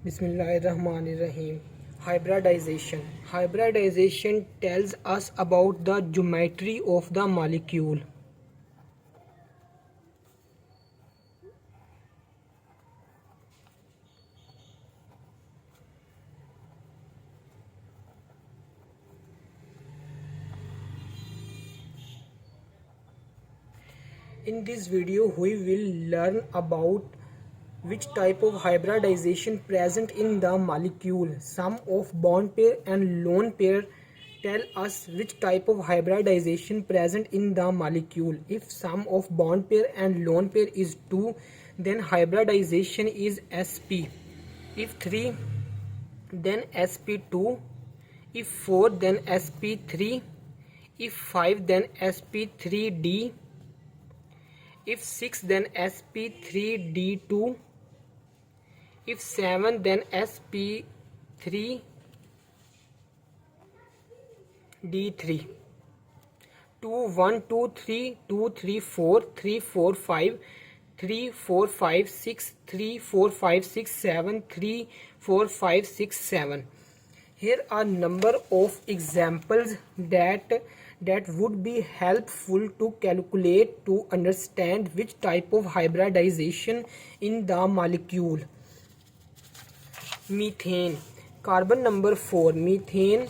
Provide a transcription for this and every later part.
Bismillahirrahmanirrahim. Hybridization. Hybridization tells us about the geometry of the molecule. In this video, we will learn about which type of hybridization present in the molecule. Sum of bond pair and lone pair tell us which type of hybridization present in the molecule. If sum of bond pair and lone pair is 2, then hybridization is sp. If 3, then sp2. If 4, then sp3. If 5, then sp3d. If 6, then sp3d2. If 7, then sp3d3. 2 1 2 3 2 3 4 3 4 5 3 4 5 6 3 4 5 6 7 3 4 5 6 7. Here are number of examples that would be helpful to calculate to understand which type of hybridization in the molecule. Methane. Carbon number 4. Methane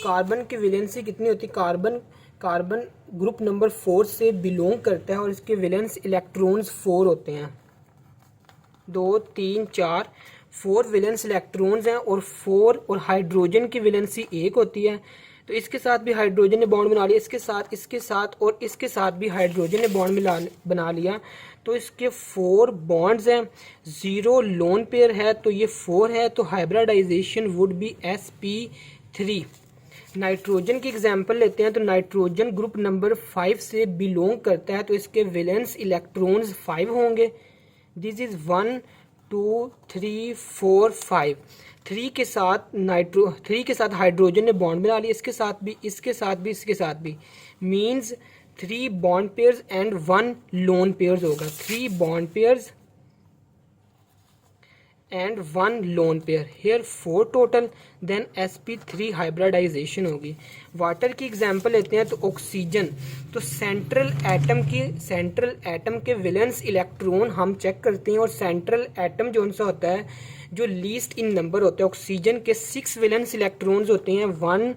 carbon की valency कितनी होती है? Carbon group number 4 से belong करता है और इसके valence electrons 4 होते हैं। 2 3 4 4 वैलेंस इलेक्ट्रॉन्स हैं और 4 और हाइड्रोजन की वैलेंसी 1 होती है। तो इसके साथ भी हाइड्रोजन ने बॉन्ड बना लिया, इसके साथ और इसके साथ भी हाइड्रोजन ने बॉन्ड बना लिया। तो इसके 4 बॉन्ड्स हैं, 0 लोन पेयर है तो ये 4 है, तो hybridization would be sp3। Nitrogen की एग्जांपल लेते हैं तो नाइट्रोजन ग्रुप नंबर 5 से बिलोंग करता है तो इसके वैलेंस इलेक्ट्रॉन्स 5 होंगे। This is 1 2 3 4 5। 3 के साथ हाइड्रोजन ने बॉन्ड बना लिया, इसके साथ भी means 3 bond pairs and 1 lone pairs होगा। 3 bond pairs and 1 lone pair, here 4 total, then sp3 hybridization होगी। वाटर की एग्जांपल लेते हैं तो ऑक्सीजन, तो सेंट्रल एटम के वैलेंस इलेक्ट्रॉन हम चेक करते हैं और सेंट्रल एटम जो सा होता है जो लीस्ट इन नंबर होता है, ऑक्सीजन के 6 वैलेंस इलेक्ट्रॉन्स होते हैं, 1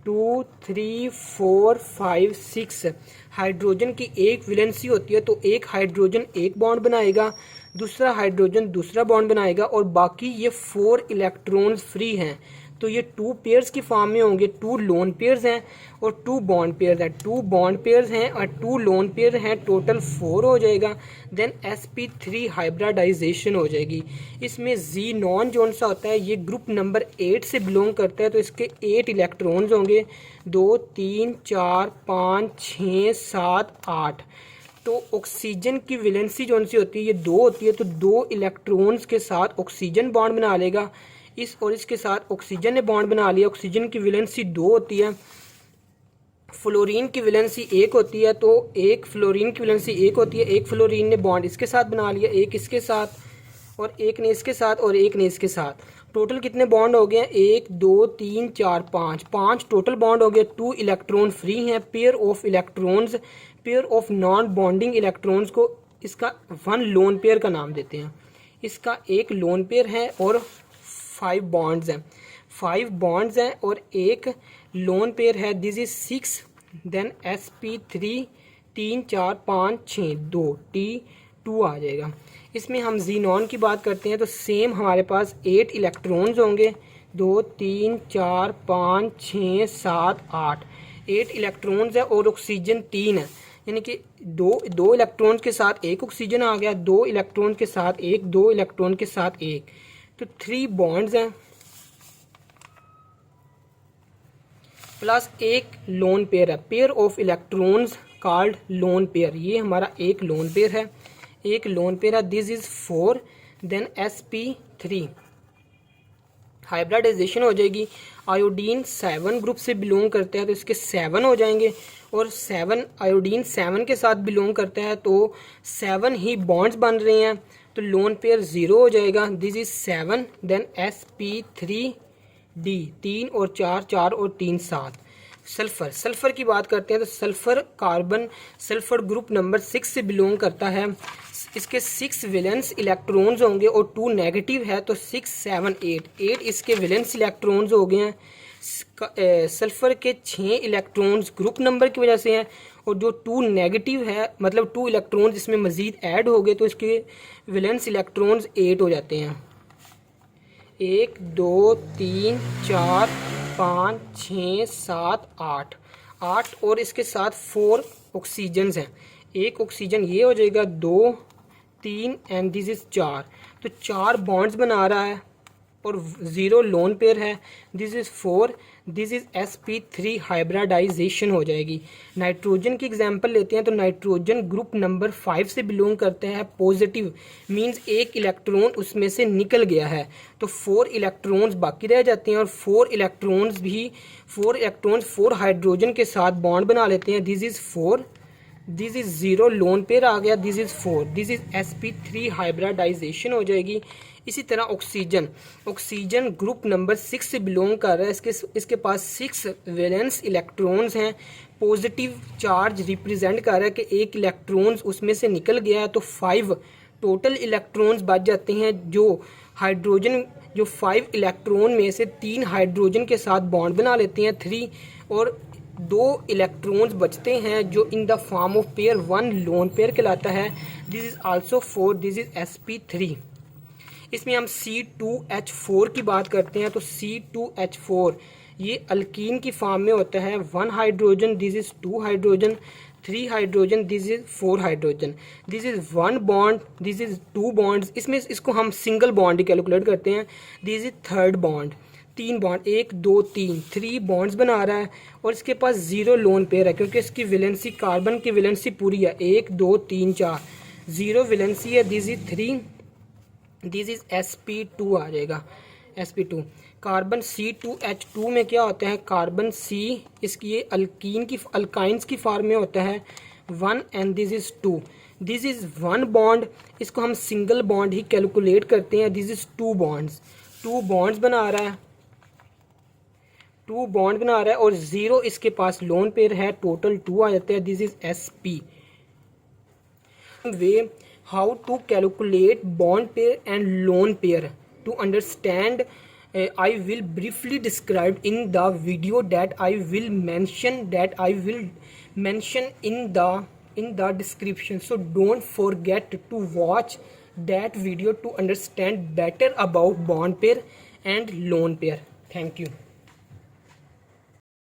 2 3 4 5 6। हाइड्रोजन की एक वैलेंसी होती है तो एक हाइड्रोजन एक बॉन्ड बनाएगा, दूसरा हाइड्रोजन दूसरा बॉन्ड बनाएगा और बाकी ये 4 इलेक्ट्रॉन्स फ्री हैं। तो ये 2 पेयर्स की फॉर्म में होंगे, 2 लोन पेयर्स हैं और 2 बॉन्ड पेयर्स हैं, 2 बॉन्ड पेयर्स हैं और 2 लोन पेयर हैं, टोटल 4 हो जाएगा। देन sp3 हाइब्रिडाइजेशन हो जाएगी। इसमें ज़ीनॉन जो सा होता है ये ग्रुप नंबर 8 से बिलोंग करता है तो इसके 8 इलेक्ट्रॉन्स होंगे, 2 3 4 5 6 7 8। तो ऑक्सीजन की वैलेंसी जो सी होती है ये 2 होती है तो 2 इलेक्ट्रॉन्स के साथ ऑक्सीजन बॉन्ड बना लेगा, इस और इसके साथ ऑक्सीजन ने बॉन्ड बना लिया, ऑक्सीजन की वैलेंसी 2 होती है। फ्लोरीन की वैलेंसी 1 होती है तो एक फ्लोरीन की वैलेंसी 1 होती है, एक फ्लोरीन ने बॉन्ड इसके साथ बना लिया, एक इसके साथ और एक ने इसके साथ और एक ने इसके साथ। टोटल कितने बॉन्ड हो गए? 1 2 3 4 5 टोटल बॉन्ड हो गए। 2 इलेक्ट्रॉन फ्री हैं। Pair of non bonding electrons को इसका 1 लोन पेयर का नाम देते हैं। इसका एक लोन पेयर है और 5 बॉन्ड्स हैं, 5 बॉन्ड्स हैं और एक लोन पेयर है। This is 6। Then sp3 3 4 5 6 2 t2 आ जाएगा। इसमें हम जीनॉन की बात करते हैं तो सेम हमारे पास 8 इलेक्ट्रॉन्स होंगे, 2 3 4 5 6 7 8 8 इलेक्ट्रॉन्स है और ऑक्सीजन 3 है, यानी कि दो इलेक्ट्रॉन्स के साथ एक ऑक्सीजन आ गया, 2 इलेक्ट्रॉन के साथ एक, 2 इलेक्ट्रॉन के साथ एक, तो 3 बॉन्ड्स हैं प्लस एक लोन पेयर है। Pair of electrons called lone pair, ये हमारा एक लोन पेयर है, एक लोन पेयर है। This is 4। Then sp3 hybridization हो जाएगी। आयोडीन 7 ग्रुप से बिलोंग करता है तो इसके 7 हो जाएंगे और 7 आयोडीन 7 के साथ बिलोंग करता है तो 7 ही बॉन्ड्स बन रहे हैं। तो लोन पेयर 0 हो जाएगा। दिस इज 7, देन sp3d 3 और 4, 4 और 3 7। सल्फर की बात करते हैं तो sulphur carbon sulphur group number 6 से बिलोंग करता है। इसके 6 वैलेंस इलेक्ट्रॉन्स होंगे और 2 नेगेटिव है, तो 6 7 8 इसके वैलेंस इलेक्ट्रॉन्स हो गए हैं। सल्फर के 6 इलेक्ट्रॉन्स ग्रुप नंबर की वजह से हैं, और जो 2 नेगेटिव है मतलब 2 इलेक्ट्रॉन्स इसमें मज़ीद ऐड हो गए तो इसके वैलेंस इलेक्ट्रॉन्स 8 हो जाते हैं। 1 2 3 4 5 6 7 8 8 और इसके साथ 4 ऑक्सीजन्स हैं। एक ऑक्सीजन ये हो जाएगा 2 3 एंड दिस इज 4, तो 4 बॉन्ड्स बना रहा है और 0 लोन पेयर है। This is 4, this is sp3 hybridization हो जाएगी। नाइट्रोजन की एग्जांपल लेते हैं तो नाइट्रोजन ग्रुप नंबर 5 से बिलोंग करते हैं। पॉजिटिव मींस एक इलेक्ट्रॉन उसमें से निकल गया है, तो 4 इलेक्ट्रॉन्स बाकी रह जाते हैं और 4 इलेक्ट्रॉन्स 4 हाइड्रोजन के साथ बॉन्ड बना लेते हैं। This is 4, this is 0 lone pair आ गया, this is 4, this is sp3 hybridization हो जाएगी। इसी तरह ऑक्सीजन ग्रुप नंबर 6 से बिलोंग कर रहा है। इसके पास 6 वैलेंस इलेक्ट्रॉन्स हैं। पॉजिटिव चार्ज रिप्रेजेंट कर रहा है कि एक इलेक्ट्रॉन्स उसमें से निकल गया है, तो 5 टोटल इलेक्ट्रॉन्स बच जाते हैं। जो 5 इलेक्ट्रॉन में से 3 हाइड्रोजन के साथ बॉन्ड बना लेते हैं 3, और 2 इलेक्ट्रॉन्स बचते हैं जो in the form of pair 1 lone pair कहलाता है। This is also 4, this is sp3। इसमें हम C2H4 की बात करते हैं तो C2H4 ये अल्कीन की फॉर्म में होता है। 1 hydrogen, this is 2 hydrogen, 3 hydrogen, this is 4 hydrogen, this is 1 bond, this is 2 bonds. इसमें इसको हम सिंगल बॉन्ड कैलकुलेट करते हैं। This is 3rd bond, 3 bond, 1 2 3 bonds बना रहा है और इसके पास 0 लोन पेयर है क्योंकि इसकी वैलेंसी कार्बन की वैलेंसी पूरी है 1 2 3 4, 0 वैलेंसी है। This is 3, this is sp2 आ जाएगा, sp2। कार्बन C2H2 में क्या होता है, कार्बन C इसकी ये अल्काइंस की फॉर्म में होता है 1 and this is 2, this is 1 bond. इसको हम सिंगल बॉन्ड ही कैलकुलेट करते हैं। दिस इज 2 बॉन्ड्स बना रहा है, 2 बॉन्ड बना रहा है और 0 इसके पास लोन पेयर है, टोटल 2 आ जाता है। This is sp। Way how to calculate bond pair and lone pair to understand, I will briefly describe in the video that I will mention in the description, so don't forget to watch that video to understand better about bond pair and lone pair. Thank you.